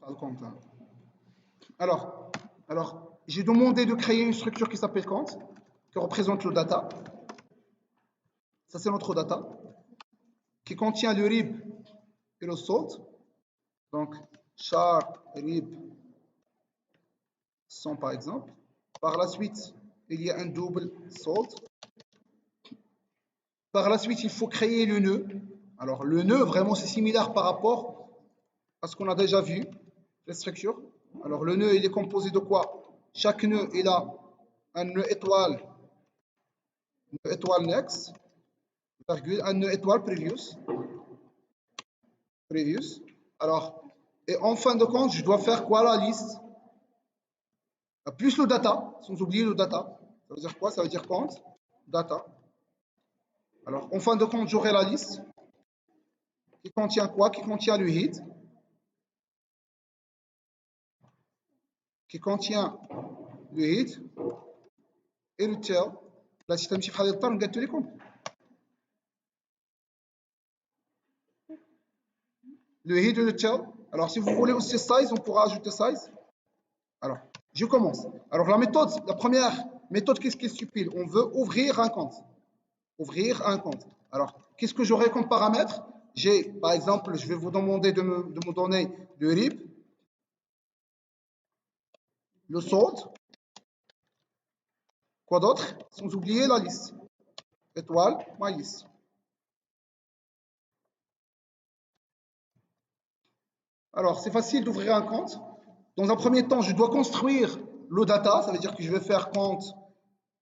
le compte, hein. Alors, j'ai demandé de créer une structure qui s'appelle count, qui représente le data. Ça, c'est notre data, qui contient le rib et le salt. Donc, char, rib, 100 par exemple. Par la suite, il y a un double salt. Par la suite, il faut créer le nœud. Alors, le nœud, vraiment, c'est similaire par rapport à ce qu'on a déjà vu, la structure. Alors, le nœud, il est composé de quoi? Chaque nœud, il a un nœud étoile next, virgule, un nœud étoile previous. Alors, et en fin de compte, je dois faire quoi la liste? Plus le data, sans oublier le data. Ça veut dire quoi? Ça veut dire count, data. Alors, en fin de compte, j'aurai la liste qui contient quoi? Qui contient le head, qui contient le head et le tail. Là, si tu me chiffres à l'état, on gagne tous les comptes. Le head et le tail. Alors, si vous voulez aussi size, on pourra ajouter size. Alors, je commence. Alors, la première méthode, qu'est-ce qui est stupide? On veut ouvrir un compte. Ouvrir un compte. Alors, qu'est-ce que j'aurai comme paramètre? J'ai, par exemple, je vais vous demander de me donner le rib, le salt, quoi d'autre? Sans oublier la liste. Étoile, maïs. Alors, c'est facile d'ouvrir un compte. Dans un premier temps, je dois construire le data. Ça veut dire que je vais faire compte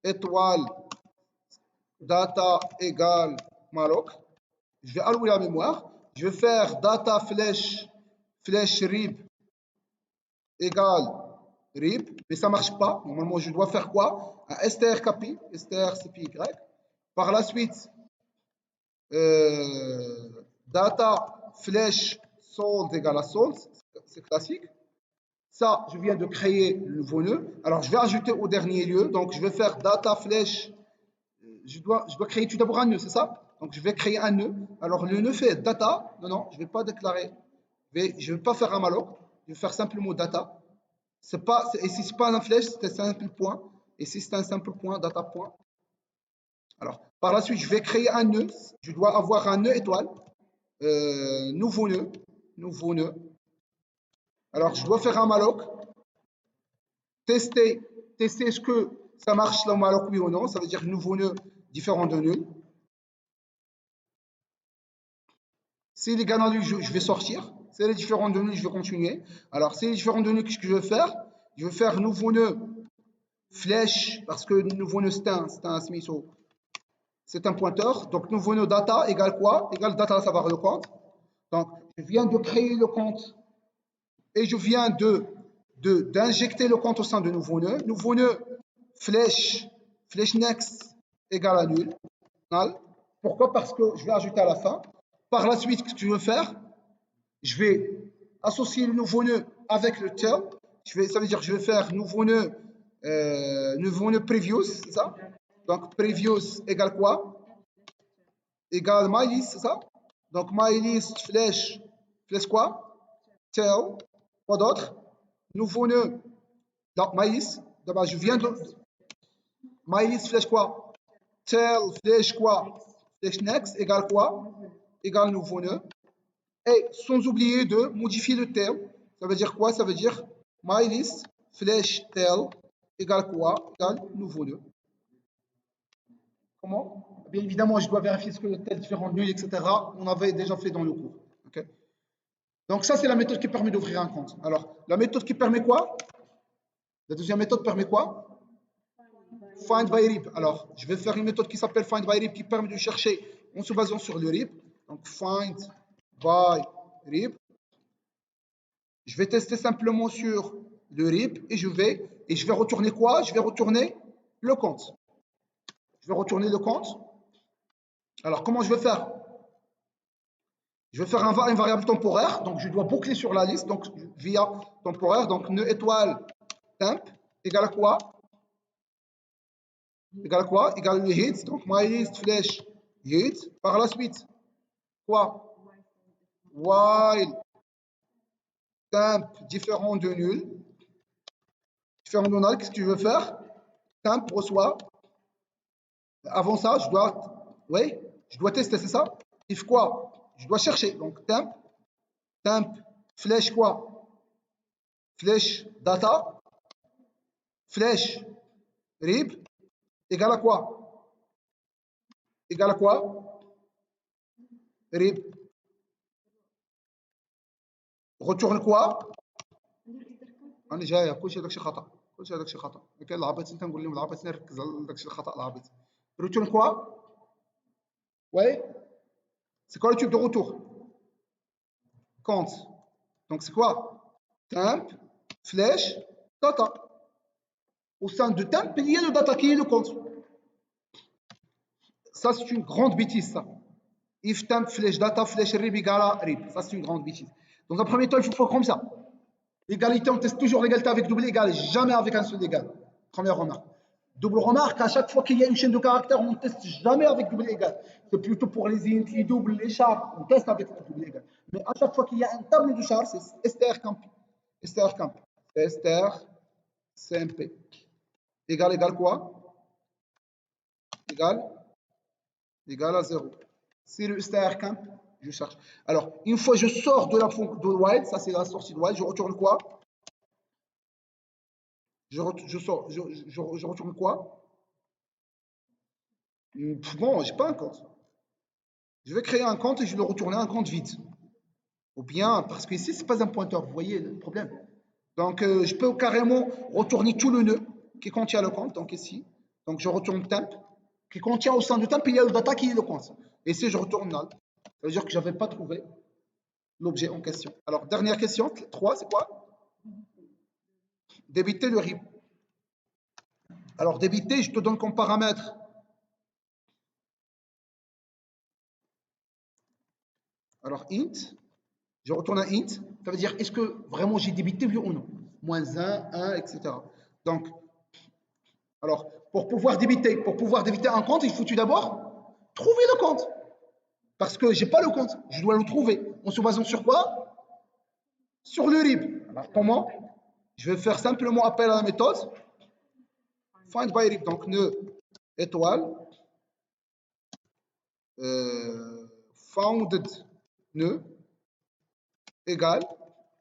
étoile data égale malloc. Je vais allouer la mémoire. Je vais faire data flèche rib égale rib, mais ça ne marche pas. Normalement, je dois faire quoi? Un strcpy, strcpy. Par la suite, data flèche sold égale à sold, c'est classique. Ça, je viens de créer le nouveau nœud. Alors, je vais ajouter au dernier lieu. Donc, je vais faire data flèche. Je dois créer tout d'abord un nœud, c'est ça? Donc, je vais créer un nœud. Alors, le nœud fait data. Non, je ne vais pas déclarer. Je ne vais pas faire un malloc. Je vais faire simplement data. Et si ce n'est pas un flèche, c'est un simple point. Et si c'est un simple point, data point. Alors, par la suite, je vais créer un nœud. Je dois avoir un nœud étoile. Nouveau nœud. Alors, je dois faire un malloc. Tester est-ce que ça marche le malloc, oui ou non. Ça veut dire nouveau nœud différent de nul. S'il est égal à nul, je vais sortir. Si elle est différente de nul, je vais continuer. Alors, si elle est différente de nul, qu'est-ce que je vais faire? Je vais faire nouveau nœud flèche, parce que nouveau nœud c'est un Smith, c'est un pointeur. Donc, nouveau nœud data égale quoi? Égale data à savoir le compte. Donc, je viens de créer le compte et je viens d'injecter le compte au sein de nouveau nœud. Nouveau nœud flèche next égale à nul. Pourquoi? Parce que je vais ajouter à la fin. Par la suite, ce que je veux faire, je vais associer le nouveau nœud avec le tail. Ça veut dire que je vais faire nouveau nœud previous, c'est ça? Donc, previous égale quoi? Égale mylist, c'est ça? Donc, mylist flèche quoi? Tail. Quoi d'autre? Nouveau nœud. Donc, mylist. D'abord, je viens de. Mylist flèche quoi? Tail flèche quoi? Flèche next égale quoi? Égale nouveau nœud. Et sans oublier de modifier le tail. Ça veut dire quoi? Ça veut dire mylist flèche tail égale quoi? Égale nouveau nœud. Comment? Bien évidemment, je dois vérifier ce que le tail différent de nul, etc. On avait déjà fait dans le cours. Okay? Donc ça, c'est la méthode qui permet d'ouvrir un compte. Alors, la méthode qui permet quoi? La deuxième méthode permet quoi? Find by rib. Alors, je vais faire une méthode qui s'appelle find by rib qui permet de chercher en se basant sur le rib. Donc, find by rib. Je vais tester simplement sur le rib et je vais retourner quoi? Je vais retourner le compte. Je vais retourner le compte. Alors, comment je vais faire? Je vais faire une variable temporaire. Donc, je dois boucler sur la liste. Donc, via temporaire. Donc, nœud étoile temp égale à quoi? Égale à quoi? Égale le hit. Donc, mylist flèche hit. Par la suite, quoi? While temp différent de nul. Différent de null, qu'est-ce que tu veux faire? Temp reçoit. Avant ça, oui, je dois tester, c'est ça? If quoi? Je dois chercher. Donc temp, flèche quoi? Flèche data, flèche rib, égale à quoi? Égale à quoi? Rib. Retourne quoi؟ انا جاي كل شيء داك الشيء خطا كل شيء داك الشيء خطا كاين العبيط انت نقول لهم العبيط نركز على داك الشيء الخطا العبيط retourne quoi? Ouais, c'est quoi le tube de retour? Compte. Donc c'est quoi? Temp, flèche, data. Au sein de temp, il y a le data qui est le compte. Ça, c'est une grande bêtise, ça. If temp, flèche data, flèche rib égale à rib. Ça, c'est une grande bêtise. Dans un premier temps, il faut faire comme ça. L'égalité, on teste toujours l'égalité avec double égal, jamais avec un seul égal. Première remarque. Double remarque, à chaque fois qu'il y a une chaîne de caractères, on ne teste jamais avec double égal. C'est plutôt pour les int, les doubles, les chars, on teste avec double égal. Mais à chaque fois qu'il y a un tableau de chars, c'est strcamp. Strcamp. strcmp. Égal quoi? Égal à 0. C'est le strcamp, je cherche. Alors, une fois je sors de la fonction de while, ça c'est la sortie de while, je retourne quoi? Je retourne quoi? Bon, j'ai pas un compte. Je vais créer un compte et je vais retourner un compte vide. Ou bien, parce que ici, ce n'est pas un pointeur, vous voyez le problème. Donc, je peux carrément retourner tout le nœud qui contient le compte, donc ici. Donc, je retourne temp, qui contient au sein de temp, il y a le data qui est le compte. Et ici, je retourne null. Ça veut dire que je n'avais pas trouvé l'objet en question. Alors, dernière question, 3, c'est quoi? Débiter le RIB. Alors, débiter, je te donne comme paramètre. Alors, int, je retourne à int, ça veut dire est-ce que vraiment j'ai débité oui ou non? Moins 1, etc. Donc, alors, pour pouvoir débiter un compte, il faut tout d'abord trouver le compte. Parce que je n'ai pas le compte, je dois le trouver. En se basant sur quoi? Sur le RIB. Alors, comment? Je vais faire simplement appel à la méthode find by RIB. Donc, nœud étoile founded nœud égale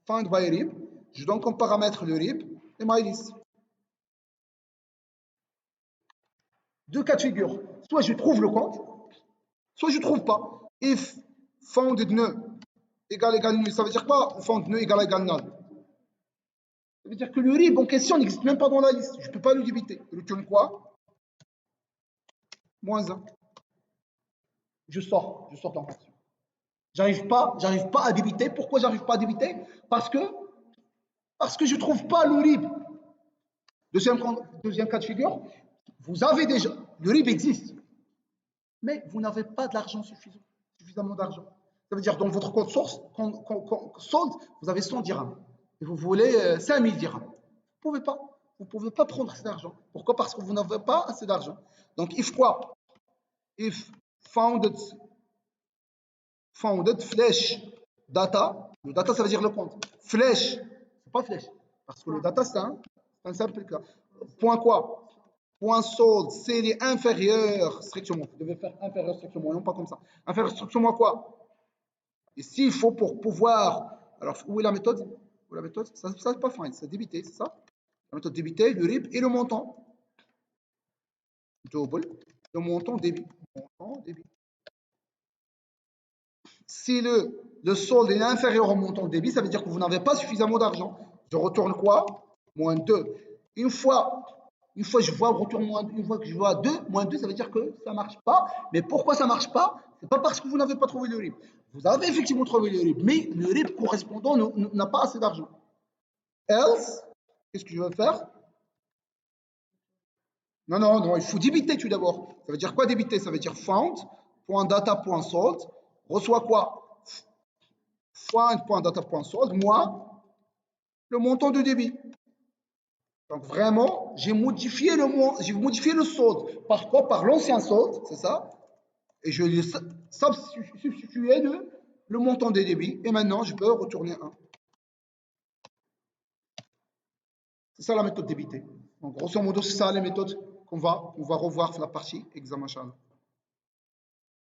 find by RIB. Je donne comme paramètre le RIB et mylist. Deux cas de figure. Soit je trouve le compte, soit je ne trouve pas. If founded nœud égale null, ça veut dire quoi? Found nœud égale null. Ça veut dire que le RIB en question n'existe même pas dans la liste. Je ne peux pas le débiter. Retourne quoi? Moins 1. Je sors de l'action. J'arrive pas à débiter. Pourquoi j'arrive pas à débiter? Parce que je ne trouve pas le RIB. Deuxième cas de figure, vous avez déjà, le RIB existe, mais vous n'avez pas de l'argent suffisamment d'argent. Ça veut dire dans votre compte source, solde, vous avez 100 dirhams et vous voulez 5000 dirhams. Vous ne pouvez pas prendre cet argent. Pourquoi? Parce que vous n'avez pas assez d'argent. Donc, if quoi? If founded flèche data. Le data, ça veut dire le compte. Flèche, c'est pas flèche. Parce que le data, c'est un simple cas. Point quoi? Point solde, c'est inférieur strictement. Vous devez faire inférieur strictement, non pas comme ça. Inférieur strictement quoi? Ici, il faut pour pouvoir. Alors, où est la méthode? Ça, c'est pas find, c'est débiter, c'est ça? La méthode débiter, le RIB et le montant. Double, le montant débit. Si le solde est inférieur au montant de débit, ça veut dire que vous n'avez pas suffisamment d'argent. Je retourne quoi? Moins 2. Une fois je vois retour une fois que je vois 2, moins 2, ça veut dire que ça ne marche pas. Mais pourquoi ça ne marche pas? Ce n'est pas parce que vous n'avez pas trouvé le RIB. Vous avez effectivement trouvé le RIB, mais le RIB correspondant n'a pas assez d'argent. Else, qu'est-ce que je vais faire? Non, il faut débiter tout d'abord. Ça veut dire quoi débiter? Ça veut dire found.data.sold reçoit quoi? Find.data.sold moins le montant de débit. Donc vraiment, j'ai modifié le solde. Par quoi? Par l'ancien solde, c'est ça? Et je lui ai substitué le montant des débits. Et maintenant, je peux retourner 1. C'est ça la méthode débitée. Donc, grosso modo, c'est ça les méthodes qu'on va revoir sur la partie examen, Inch'Allah.